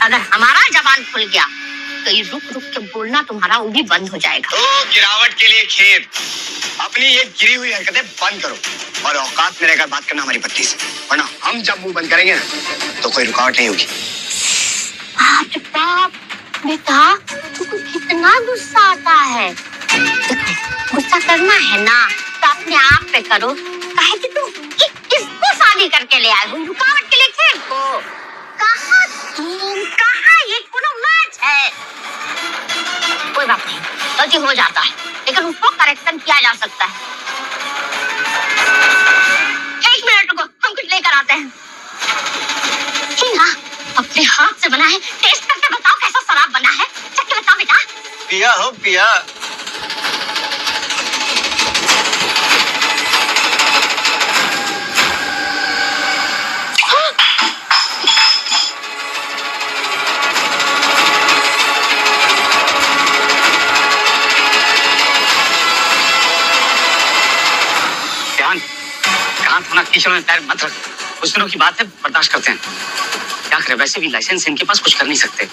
अगर हमारा जबान खुल गया तो ये रुक रुक के बोलना तुम्हारा वो भी बंद हो जाएगा। तो गिरावट के लिए खेत, अपनी ये गिरी हुई हरकतें बंद करो और औकात में रहकर बात करना हमारी पत्नी से, वरना हम जब मुंह बंद करेंगे ना तो कोई रुकावट नहीं होगी। बाप रे बाप, बेटा तुमको कितना गुस्सा आता है। देखो गुस्सा करना है ना तो अपने आप पे करो, काहे कि तुम किसको शादी करके ले आए हो रुकावट के लिए खेत को। कहाँ तुम कहाँ ये कोनो मैच है। कोई बात नहीं, गलती हो जाता है लेकिन उसको करेक्शन किया जा सकता है। एक मिनट रुको, हम कुछ लेकर आते हैं। अपने हाथ से बना है, टेस्ट करके बताओ कैसा शराब बना है। चख के बताओ बेटा। पिया हो पिया। अपना कीचड़ में पैर मत रख, कुछ दिनों की बात है, बर्दाश्त करते हैं। क्या करें, वैसे भी लाइसेंस इनके पास कुछ कर नहीं सकते।